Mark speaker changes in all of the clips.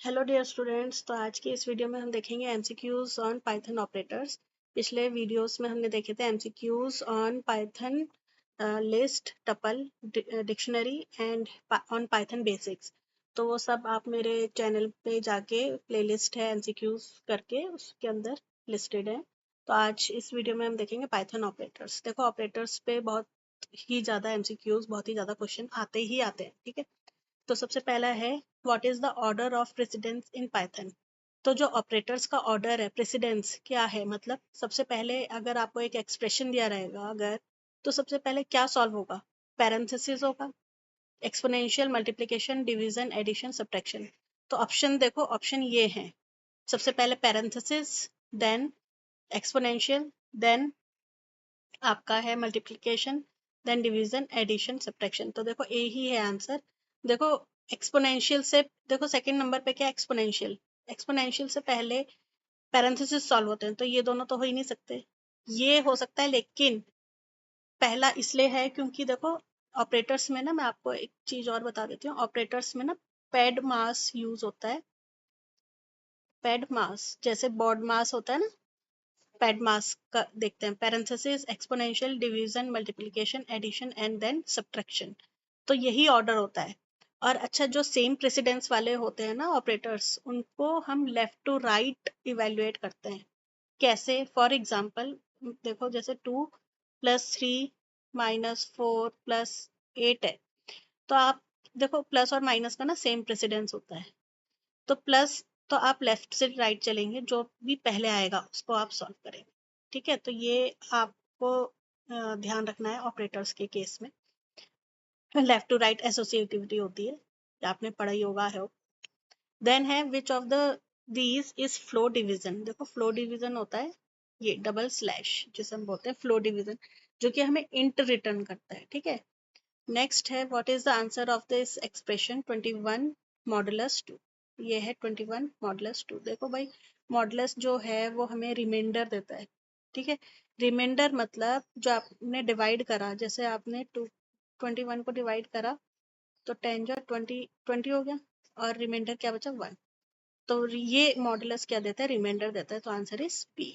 Speaker 1: Hello dear students. तो आज के इस वीडियो में हम देखेंगे एमसीक्यूज ऑन पाइथन ऑपरेटर्स। पिछले वीडियोस में हमने देखे थे MCQs on Python list, tuple, dictionary and on Python basics. तो वो सब आप मेरे चैनल पे जाके प्लेलिस्ट है एमसीक्यूज करके, उसके अंदर लिस्टेड है। तो आज इस वीडियो में हम देखेंगे पाइथन ऑपरेटर्स। देखो, ऑपरेटर्स पे बहुत ही ज़्यादा एमसीक्यूज, बहुत ही ज़्यादा क्वेश्चन आते ही आते हैं। ठीक है, तो सबसे पहला है what is the order of precedence in Python. तो जो ऑपरेटर्स का ऑर्डर है, प्रेसिडेंस क्या है, मतलब सबसे पहले अगर आपको एक एक्सप्रेशन दिया रहेगा अगर, तो सबसे पहले क्या सॉल्व होगा? पैरेंथेसिस होगा, exponential, multiplication, division, addition, subtraction. तो ऑप्शन देखो, ऑप्शन ये हैं। सबसे पहले पैरेंथेसिस, देन एक्सपोनेंशियल, देन आपका है multiplication, then division, addition, subtraction. तो देखो ए ही है आंसर। देखो, एक्सपोनेंशियल से, देखो सेकंड नंबर पे क्या, एक्सपोनेंशियल। एक्सपोनेंशियल से पहले पैरेंथेसिस सॉल्व होते हैं, तो ये दोनों तो हो ही नहीं सकते। ये हो सकता है, लेकिन पहला इसलिए है क्योंकि देखो, ऑपरेटर्स में ना, मैं आपको एक चीज और बता देती हूँ। ऑपरेटर्स में ना पेड मास यूज होता है। पेड मास जैसे बॉड मास होता है ना, पेड मास का देखते हैं। Parenthesis, exponential, division, multiplication, addition and then subtraction. तो यही ऑर्डर होता है। और अच्छा, जो सेम प्रेसिडेंस वाले होते हैं ना ऑपरेटर्स, उनको हम लेफ्ट टू राइट इवेल्युएट करते हैं। कैसे? फॉर एग्जाम्पल देखो, जैसे 2 + 3 - 4 + 8 है, तो आप देखो प्लस और माइनस का ना सेम प्रेसिडेंस होता है। तो प्लस, तो आप लेफ्ट से राइट चलेंगे, जो भी पहले आएगा उसको आप सॉल्व करेंगे। ठीक है, तो ये आपको ध्यान रखना है ऑपरेटर्स के केस में। लेफ्ट टू राइट एसोसिएटिविटी होती है, आपने पढ़ा ही होगा है। देन है which of the these is flow division. देखो, फ्लो डिवीजन होता है ये डबल स्लैश, जिसे हम बोलते हैं फ्लो डिवीजन, जो कि हमें इंट रिटर्न करता है। ठीक है, नेक्स्ट है what is the answer of this expression 21 modulus 2। ये है 21 मॉडुलस 2। देखो भाई, मॉडुलस जो है वो हमें रिमाइंडर देता है। ठीक है, रिमाइंडर मतलब जो आपने डिवाइड करा, जैसे आपने 21 को डिवाइड करा, तो 10 जो 20 हो गया, और रिमाइंडर क्या बचा? 1। तो ये मॉडुलस क्या देता है? रिमाइंडर देता है। तो आंसर इज बी।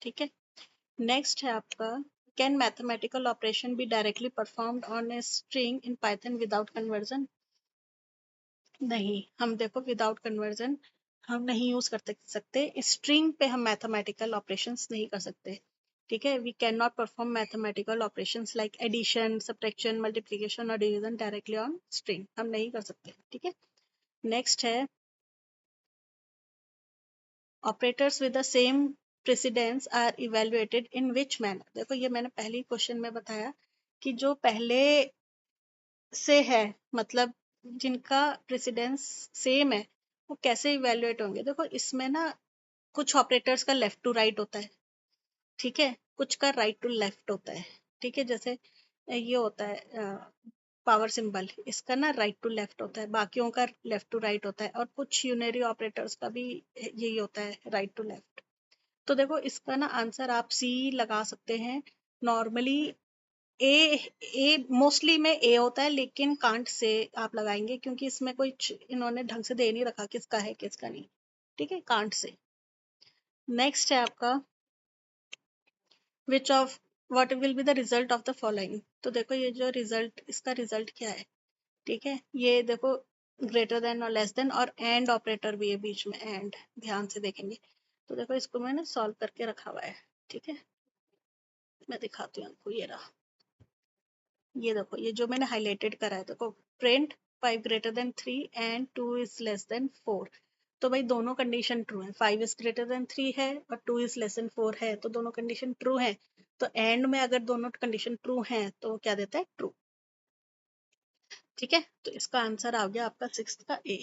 Speaker 1: ठीक है, नेक्स्ट है आपका, can mathematical operation be directly performed on a string in Python without conversion? नहीं, हम देखो विदाउट कन्वर्जन हम नहीं यूज कर सकते। स्ट्रिंग पे हम मैथमेटिकल ऑपरेशंस नहीं कर सकते। ठीक है, we cannot perform mathematical operations like addition, subtraction, multiplication और डिवीजन डायरेक्टली ऑन स्ट्रिंग, हम नहीं कर सकते। ठीक है, नेक्स्ट है operators with the same precedence are evaluated in which manner. देखो, ये मैंने पहले क्वेश्चन में बताया कि जो पहले से है, मतलब जिनका प्रेसिडेंस सेम है, वो कैसे इवेल्युएट होंगे। देखो, इसमें ना कुछ ऑपरेटर्स का लेफ्ट टू राइट होता है। ठीक है, कुछ का राइट टू लेफ्ट होता है। ठीक है, जैसे ये होता है पावर सिंबल, इसका ना राइट टू लेफ्ट होता है, बाकियों का लेफ्ट टू राइट होता है, और कुछ यूनरी ऑपरेटर्स का भी यही होता है, राइट टू लेफ्ट। तो देखो, इसका ना आंसर आप सी लगा सकते हैं नॉर्मली। ए ए मोस्टली में ए होता है, लेकिन कांट से आप लगाएंगे, क्योंकि इसमें कोई इन्होंने ढंग से दे नहीं रखा किसका है किसका नहीं। ठीक है, कांट से। नेक्स्ट है आपका, which of what will be the result of the following. तो देखो, ये जो रिजल्ट, इसका रिजल्ट क्या है? ठीक है, ये देखो ग्रेटर देन और लेस देन, और एंड ऑपरेटर भी है बीच में, एंड, ध्यान से देखेंगे। तो देखो, इसको मैंने सॉल्व करके रखा हुआ है। ठीक है, मैं दिखाती हूँ आपको, ये रहा। ये देखो, ये जो मैंने हाईलाइटेड करा है, देखो, print 5 greater than 3 and 2 is less than 4। तो भाई दोनों कंडीशन ट्रू है। 5 इज ग्रेटर देन 3 है और 2 इज लेस देन 4 है, तो दोनों कंडीशन ट्रू है। तो एंड में अगर दोनों कंडीशन ट्रू है तो क्या देता है? ट्रू। ठीक है, तो इसका आंसर आ गया आपका 6th का ए।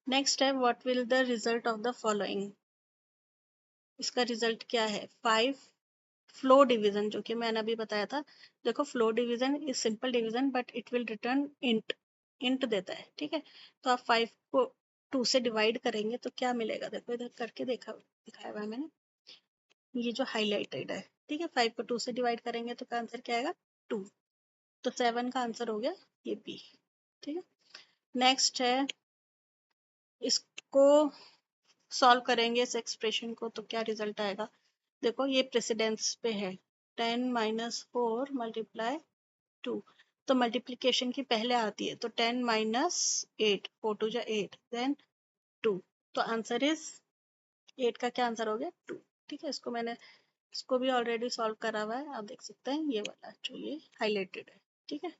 Speaker 1: नेक्स्ट है what will the result of the following. इसका रिजल्ट क्या है? 5 फ्लो डिवीजन, जो कि मैंने अभी बताया था। देखो, flow division is simple division but it will return int, int देता है। ठीक है, तो आप 5 को 2 से डिवाइड करेंगे तो क्या मिलेगा? देखो, इधर करके दिखाया हुआ है मैंने, ये जो हाईलाइटेड है। ठीक है, 5 को 2 से डिवाइड करेंगे तो का आंसर क्या आएगा? 2। तो 7 का आंसर हो गया ये बी। ठीक है, नेक्स्ट है इसको सॉल्व करेंगे इस एक्सप्रेशन को तो क्या रिजल्ट आएगा, देखो ये प्रेसिडेंस पे है 10 माइनस 4 मल्टीप्लाई 2, तो मल्टीप्लीकेशन की पहले आती है तो 10 माइनस 8, 4 टू जा 8 देन 2, तो आंसर इज 8 का क्या आंसर हो गया 2। ठीक है, इसको भी ऑलरेडी सॉल्व करा हुआ है, आप देख सकते हैं ये वाला जो ये हाईलाइटेड है। ठीक है,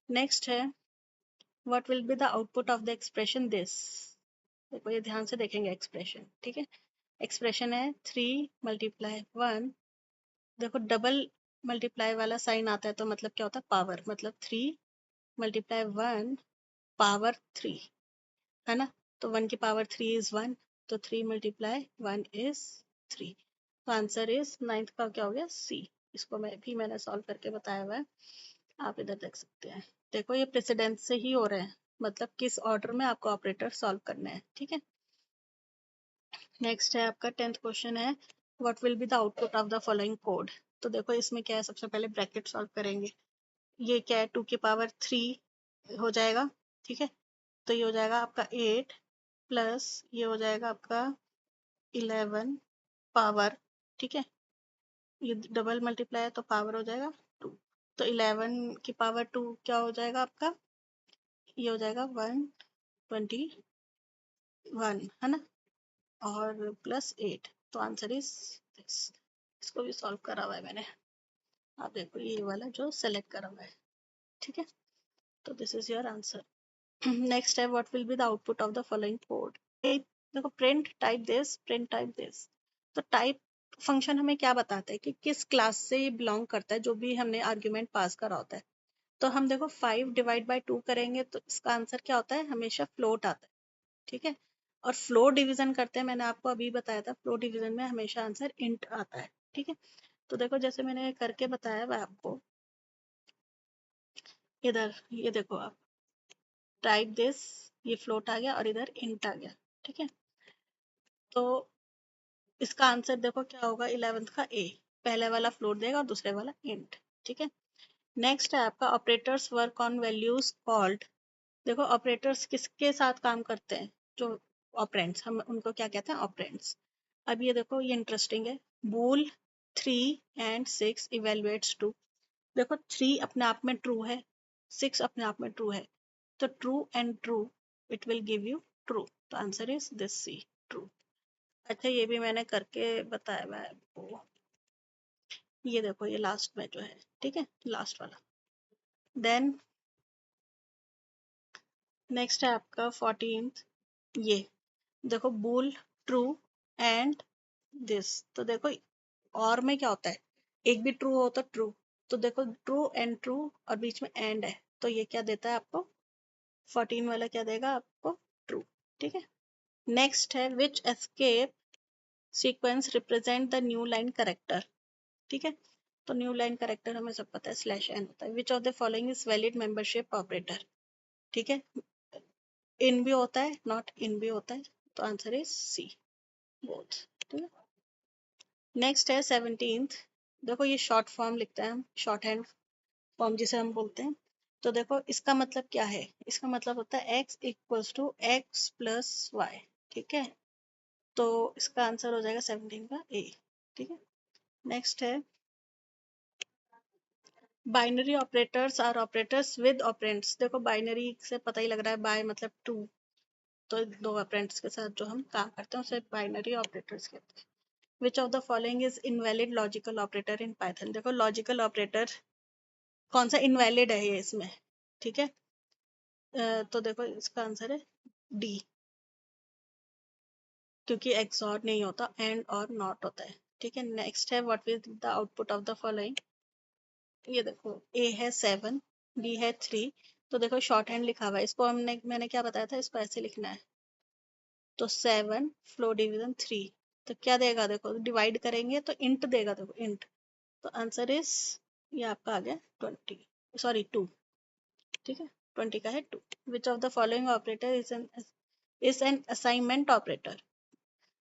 Speaker 1: नेक्स्ट है what will be the output of the expression this. देखो ये ध्यान से देखेंगे एक्सप्रेशन। ठीक है, एक्सप्रेशन है 3 मल्टीप्लाई 1, देखो डबल मल्टीप्लाई वाला साइन आता है तो मतलब क्या होता है पावर, मतलब 3 मल्टीप्लाई 1 पावर 3 है ना, तो 1 की पावर 3 इज 1, तो 3 मल्टीप्लाई 1 इज 3, तो आंसर इज 9th का क्या हो गया सी। इसको मैंने सॉल्व करके बताया हुआ है, आप इधर देख सकते हैं। देखो ये प्रेसिडेंस से ही हो रहे हैं, मतलब किस ऑर्डर में आपको ऑपरेटर सॉल्व करने हैं। ठीक है, नेक्स्ट है आपका 10th क्वेश्चन है what will be the output of the following code. तो देखो इसमें क्या है, सबसे पहले ब्रैकेट सॉल्व करेंगे। ये क्या है 2 की पावर 3 हो जाएगा। ठीक है, तो ये हो जाएगा आपका 8 प्लस ये हो जाएगा आपका 11 पावर। ठीक है, ये डबल मल्टीप्लाई है तो पावर हो जाएगा 2, तो 11 की पावर 2 क्या हो जाएगा आपका, ये हो जाएगा 121 है ना, और प्लस 8, तो आंसर इज दिस। इसको भी सॉल्व करा हुआ है मैंने, आप देखो ये वाला जो सेलेक्ट करा हुआ है। ठीक है, तो this is your answer. Next है what will be the output of the following code. देखो प्रिंट टाइप दिस, तो टाइप फंक्शन हमें क्या बताता है कि किस क्लास से ये बिलोंग करता है, जो भी हमने आर्ग्यूमेंट पास करा होता है। तो हम देखो 5 डिवाइड बाई 2 करेंगे तो इसका आंसर क्या होता है, हमेशा फ्लोट आता है। ठीक है, और फ्लोट डिवीजन करते हैं, मैंने आपको अभी बताया था फ्लोट डिवीजन में हमेशा आंसर इंट आता है। ठीक है, तो देखो जैसे मैंने करके बताया वह आपको, इधर ये देखो आप टाइप दिस, ये फ्लोट आ गया और इधर इंट आ गया। ठीक है, तो इसका आंसर देखो क्या होगा 11th का ए, पहले वाला फ्लोट देगा और दूसरे वाला इंट। ठीक है, नेक्स्ट है आपका operators work on values called. देखो ऑपरेटर्स किसके साथ काम करते हैं, जो ऑपरेंड्स, हम उनको क्या कहते हैं ऑपरेंड्स। अब ये देखो ये इंटरेस्टिंग है, बूल 3 एंड 6 इवेलुएट्स 2। देखो 3 अपने आप में ट्रू है, 6 अपने आप में ट्रू है, तो true and true it will give you true, तो answer is this C, true. अच्छा ये भी मैंने करके बताया हुआ है आपको, ये देखो ये लास्ट में जो है। ठीक है, लास्ट वाला। देन नेक्स्ट है आपका 14th, ये देखो बूल ट्रू एंड दिस, तो देखो और में क्या होता है, एक भी ट्रू हो तो ट्रू, तो देखो ट्रू एंड ट्रू और बीच में एंड है, तो ये क्या देता है आपको 14 वाला क्या देगा आपको ट्रू। ठीक है, नेक्स्ट है which escape sequence represent the new line character. ठीक है, तो न्यू लाइन करेक्टर हमें सब पता है स्लैश एन होता है। Which of the following is valid membership operator. ठीक है, इन भी होता है नॉट इन भी होता है, तो आंसर इज सी, बोथ। ठीक है, नेक्स्ट है 17th, देखो ये शॉर्ट फॉर्म लिखते हैं हम, शॉर्ट हैंड फॉर्म जिसे हम बोलते हैं। तो देखो इसका मतलब क्या है, इसका मतलब होता है x equals to X plus Y. ठीक है, तो इसका आंसर हो जाएगा 17 का ए। ठीक है, नेक्स्ट है binary operators are operators with operands. देखो बाइनरी से पता ही लग रहा है, बाय मतलब टू, तो दो ऑपरेंड्स के साथ जो हम काम करते हैं उसे बाइनरी ऑपरेटर्स कहते हैं। Which of the following is invalid logical operator in Python. देखो लॉजिकल ऑपरेटर कौन सा इनवैलिड है ये इसमें। ठीक है, तो देखो इसका आंसर है डी, क्योंकि एक्सॉर नहीं होता, एंड और नॉट होता है। ठीक है, नेक्स्ट है what is the output of the following. ये देखो ए है 7, बी है 3, तो देखो शॉर्ट हैंड लिखा हुआ है, इसको मैंने क्या बताया था, इसको ऐसे लिखना है, तो 7 फ्लो डिवीजन 3, तो क्या देगा देखो डिवाइड करेंगे तो इंट देगा, देखो इंट, तो आंसर इज ये आपका आ गया 20, सॉरी 2। ठीक है, 20 का है 2। Which of the following operator is an assignment operator.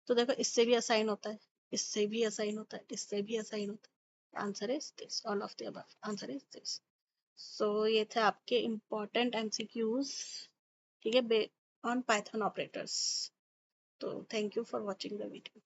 Speaker 1: तो देखो इससे भी असाइन होता है, इससे भी असाइन होता है, इससे भी असाइन होता है, answer is this, all of the above, answer is this. So ये थे आपके इम्पोर्टेंट एमसीक्यूज। ठीक है, on Python operators. So thank you for watching the video.